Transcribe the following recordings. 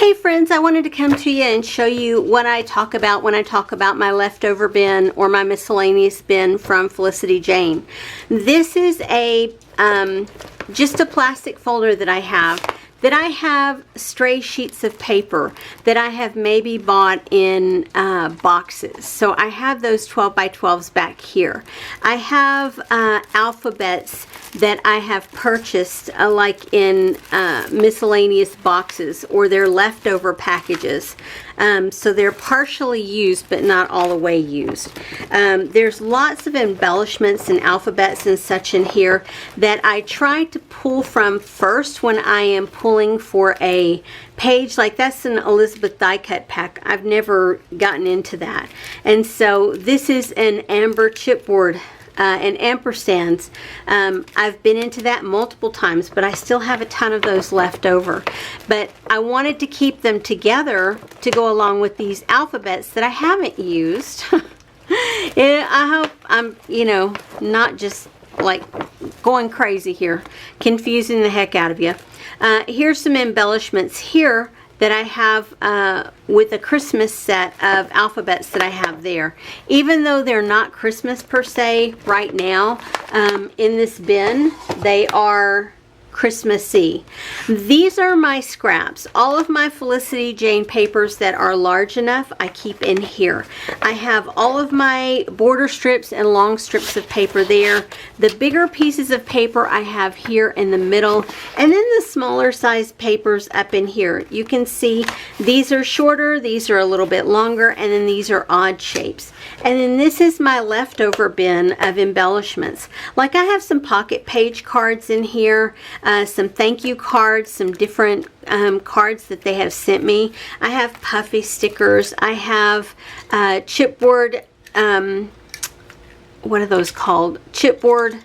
Hey friends, I wanted to come to you and show you what I talk about when I talk about my leftover bin or my miscellaneous bin from Felicity Jane. This is a just a plastic folder that I have stray sheets of paper that I have maybe bought in boxes. So I have those 12 by 12s back here. I have alphabets that I have purchased like in miscellaneous boxes, or they're leftover packages. So they're partially used but not all the way used. There's lots of embellishments and alphabets and such in here that I try to pull from first when I am pulling for a page. Like that's an Elizabeth die cut pack. I've never gotten into that. And so this is an amber chipboard and ampersands. I've been into that multiple times, but I still have a ton of those left over. But I wanted to keep them together to go along with these alphabets that I haven't used. I hope I'm, not just like going crazy here, confusing the heck out of you. Here's some embellishments here that I have with a Christmas set of alphabets that I have there. Even though they're not Christmas per se right now, in this bin, they are Christmassy. These are my scraps. All of my Felicity Jane papers that are large enough, I keep in here. I have all of my border strips and long strips of paper there. The bigger pieces of paper I have here in the middle, and then the smaller size papers up in here. You can see these are shorter, these are a little bit longer, and then these are odd shapes. And then this is my leftover bin of embellishments. Like I have some pocket page cards in here, some thank you cards, some different cards that they have sent me. I have puffy stickers. I have chipboard, what are those called? Chipboard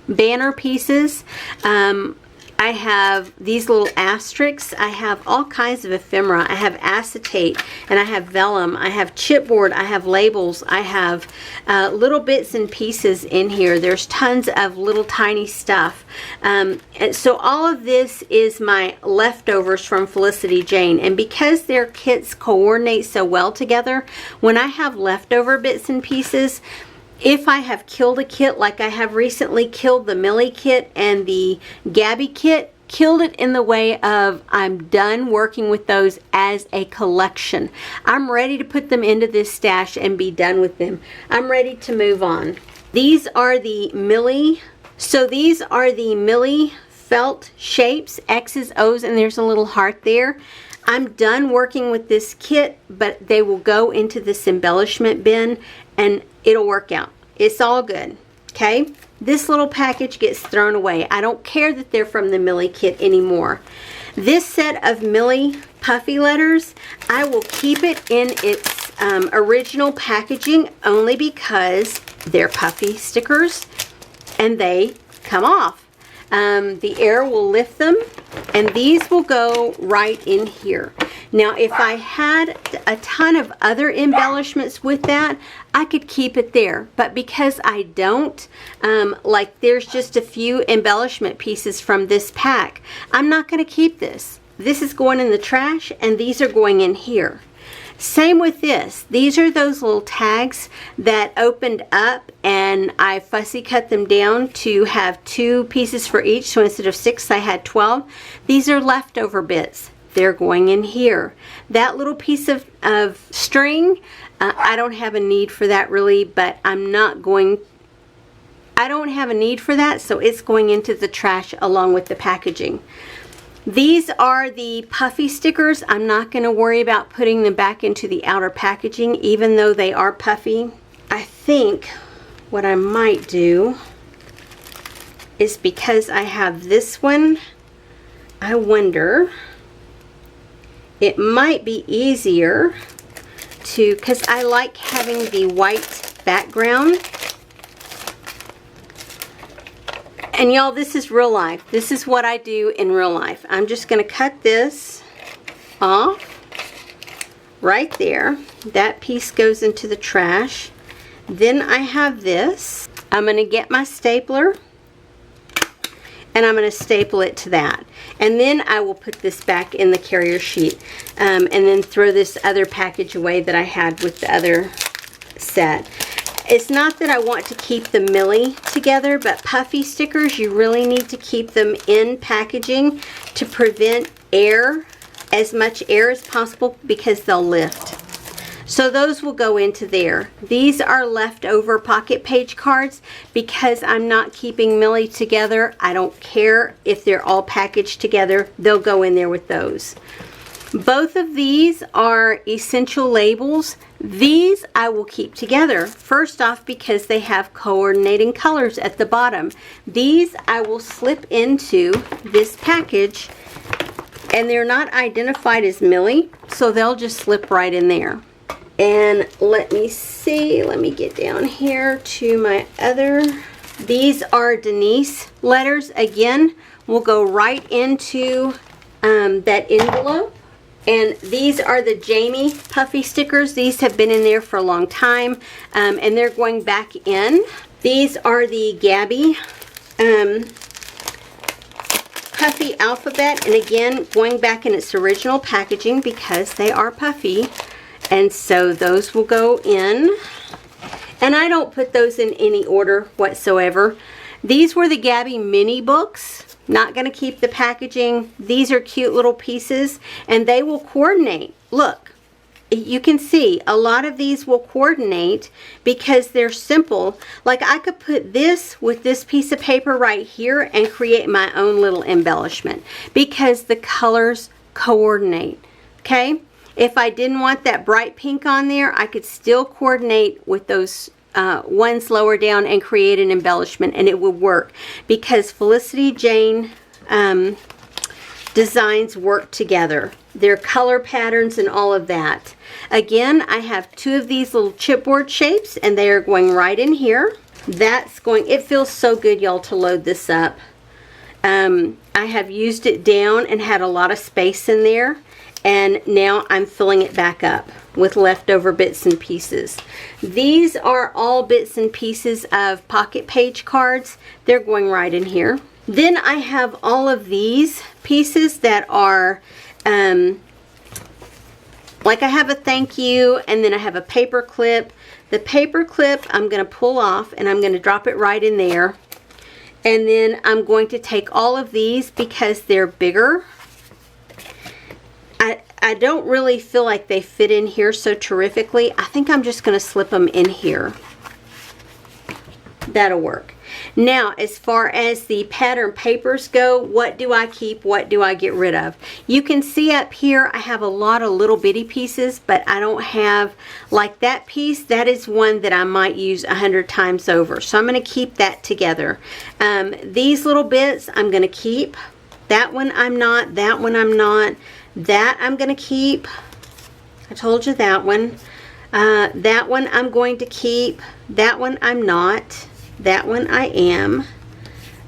banner pieces. I have these little asterisks. I have all kinds of ephemera. I have acetate and I have vellum. I have chipboard. I have labels. I have little bits and pieces in here. There's tons of little tiny stuff. And so all of this is my leftovers from Felicity Jane. And because their kits coordinate so well together, when I have leftover bits and pieces, if I have killed a kit, like I have recently killed the Millie kit and the Gabby kit, killed it in the way of I'm done working with those as a collection. I'm ready to put them into this stash and be done with them. I'm ready to move on. These are the Millie. So these are the Millie felt shapes, X's, O's, and there's a little heart there. I'm done working with this kit, but they will go into this embellishment bin and it'll work out. It's all good, okay? This little package gets thrown away. I don't care that they're from the Millie kit anymore. This set of Millie puffy letters, I will keep it in its original packaging only because they're puffy stickers and they come off. The air will lift them, and these will go right in here. Now, if I had a ton of other embellishments with that, I could keep it there. But because I don't, like there's just a few embellishment pieces from this pack, I'm not going to keep this. This is going in the trash, and these are going in here. Same with this. These are those little tags that opened up and I fussy cut them down to have 2 pieces for each. So instead of 6, I had 12. These are leftover bits. They're going in here. That little piece of string, I don't have a need for that really, but I don't have a need for that, so it's going into the trash along with the packaging. These are the puffy stickers. I'm not going to worry about putting them back into the outer packaging, even though they are puffy. I think what I might do is, because I have this one, I wonder, it might be easier to, because I like having the white background. And y'all, this is real life. This is what I do in real life. I'm just going to cut this off right there. That piece goes into the trash. Then I have this. I'm going to get my stapler and I'm going to staple it to that. And then I will put this back in the carrier sheet and then throw this other package away that I had with the other set. It's not that I want to keep the Millie together, but puffy stickers, you really need to keep them in packaging to prevent air, as much air as possible, because they'll lift. So those will go into there. These are leftover pocket page cards because I'm not keeping Millie together. I don't care if they're all packaged together. They'll go in there with those. Both of these are essential labels. These I will keep together. First off, because they have coordinating colors at the bottom. These I will slip into this package, and they're not identified as Millie, so they'll just slip right in there. And let me see, let me get down here to my other. These are Denise letters. Again, will go right into that envelope. And these are the Jamie puffy stickers. These have been in there for a long time, and they're going back in. These are the Gabby puffy alphabet, and again, going back in its original packaging because they are puffy. And so those will go in. And I don't put those in any order whatsoever. These were the Gabby mini books. Not going to keep the packaging. These are cute little pieces, and they will coordinate. Look, you can see a lot of these will coordinate because they're simple. Like I could put this with this piece of paper right here and create my own little embellishment because the colors coordinate. Okay? If I didn't want that bright pink on there, I could still coordinate with those ones lower down and create an embellishment, and it would work because Felicity Jane designs work together. Their color patterns and all of that. Again, I have two of these little chipboard shapes, and they are going right in here. That's going, it feels so good, y'all, to load this up. I have used it down and had a lot of space in there. And now I'm filling it back up with leftover bits and pieces. These are all bits and pieces of pocket page cards. They're going right in here. Then I have all of these pieces that are, like I have a thank you, and then I have a paper clip. The paper clip I'm going to pull off, and I'm going to drop it right in there. And then I'm going to take all of these because they're bigger. I don't really feel like they fit in here so terrifically. I think I'm just going to slip them in here. That'll work. Now, as far as the pattern papers go, what do I keep? What do I get rid of? You can see up here I have a lot of little bitty pieces, but I don't have like that piece. That is one that I might use 100 times over. So I'm going to keep that together. These little bits I'm going to keep. That one I'm not. That one I'm not. That I'm going to keep. I told you that one. That one I'm going to keep. That one I'm not. That one I am.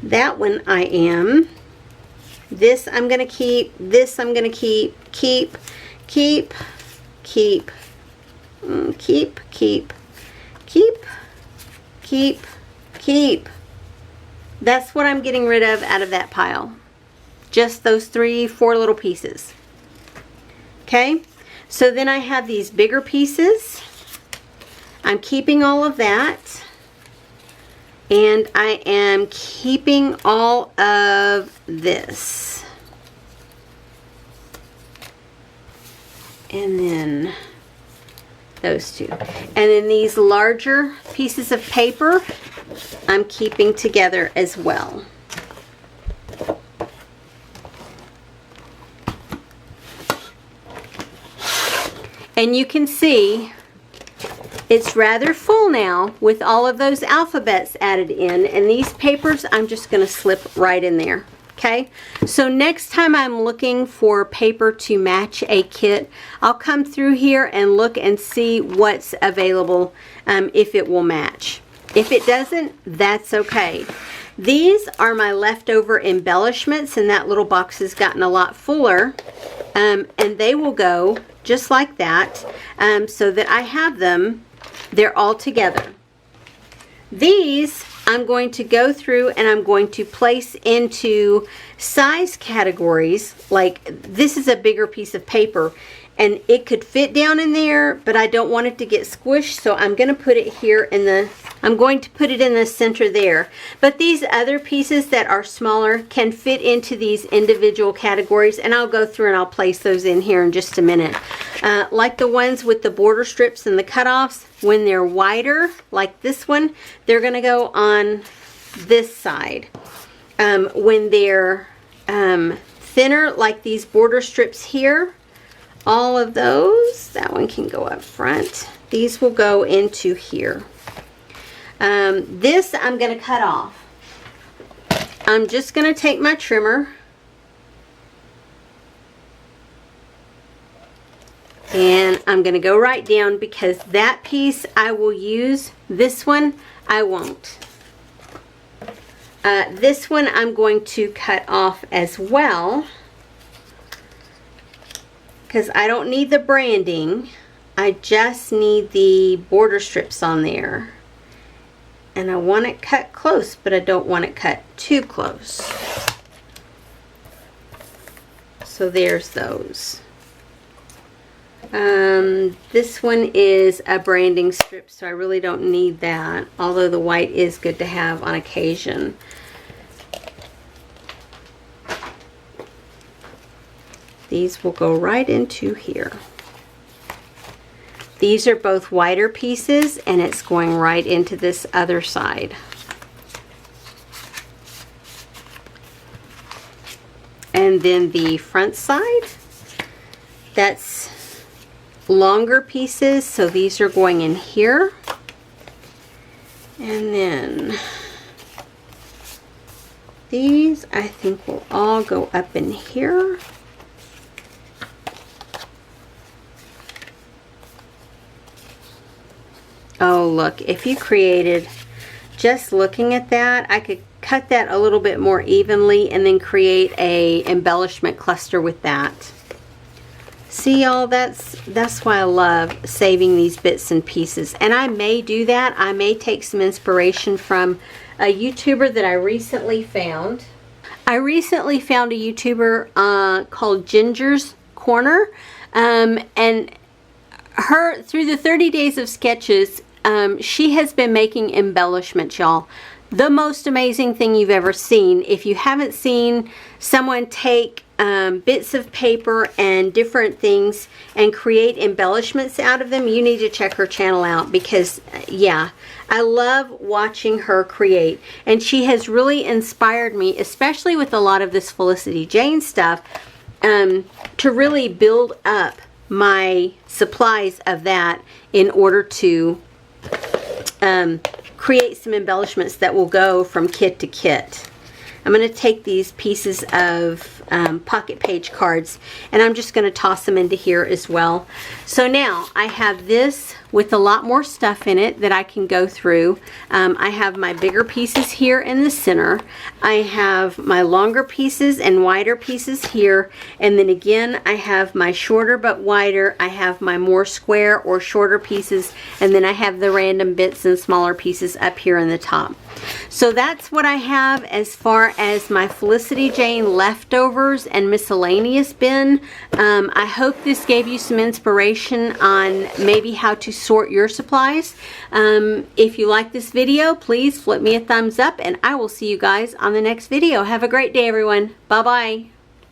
That one I am. This I'm going to keep. This I'm going to keep. Keep. Keep. Keep. Keep. Keep. Keep. Keep. Keep. That's what I'm getting rid of out of that pile. Just those 3-4 little pieces. Okay, so then I have these bigger pieces. I'm keeping all of that. And I am keeping all of this. And then those two. And then these larger pieces of paper, I'm keeping together as well. And you can see it's rather full now with all of those alphabets added in. And these papers, I'm just going to slip right in there. Okay, so next time I'm looking for paper to match a kit, I'll come through here and look and see what's available, if it will match. If it doesn't, that's okay. These are my leftover embellishments, and that little box has gotten a lot fuller, and they will go just like that, so that I have them. They're all together. These I'm going to go through and I'm going to place into size categories. Like this is a bigger piece of paper and it could fit down in there, but I don't want it to get squished, so I'm going to put it here in the, I'm going to put it in the center there. But these other pieces that are smaller can fit into these individual categories, and I'll go through and I'll place those in here in just a minute. Like the ones with the border strips and the cutoffs, when they're wider, like this one, they're going to go on this side. When they're thinner, like these border strips here, all of those, that one can go up front. These will go into here. This I'm going to cut off. I'm just going to take my trimmer and I'm going to go right down, because that piece I will use. This one I won't. This one I'm going to cut off as well, because I don't need the branding. I just need the border strips on there. And I want it cut close, but I don't want it cut too close. So there's those. This one is a branding strip, so I really don't need that, although the white is good to have on occasion. These will go right into here. These are both wider pieces, and it's going right into this other side. And then the front side, that's longer pieces, so these are going in here. And then these I think will all go up in here. Oh, look, if you created, just looking at that, I could cut that a little bit more evenly and then create a embellishment cluster with that. See, all that's why I love saving these bits and pieces. And I may do that. I may take some inspiration from a YouTuber that I recently found. I recently found a YouTuber called Ginger's Corner, and her, through the 30 days of sketches, she has been making embellishments, y'all. The most amazing thing you've ever seen. If you haven't seen someone take bits of paper and different things and create embellishments out of them, you need to check her channel out, because yeah, I love watching her create, and she has really inspired me, especially with a lot of this Felicity Jane stuff, to really build up my supplies of that in order to create some embellishments that will go from kit to kit. I'm going to take these pieces of pocket page cards, and I'm just going to toss them into here as well. So now I have this with a lot more stuff in it that I can go through. I have my bigger pieces here in the center. I have my longer pieces and wider pieces here, and then again I have my shorter but wider. I have my more square or shorter pieces, and then I have the random bits and smaller pieces up here in the top. So that's what I have as far as my Felicity Jane leftovers and miscellaneous bin. I hope this gave you some inspiration on maybe how to sort your supplies. If you like this video, please flip me a thumbs up, and I will see you guys on the next video. Have a great day, everyone. Bye-bye.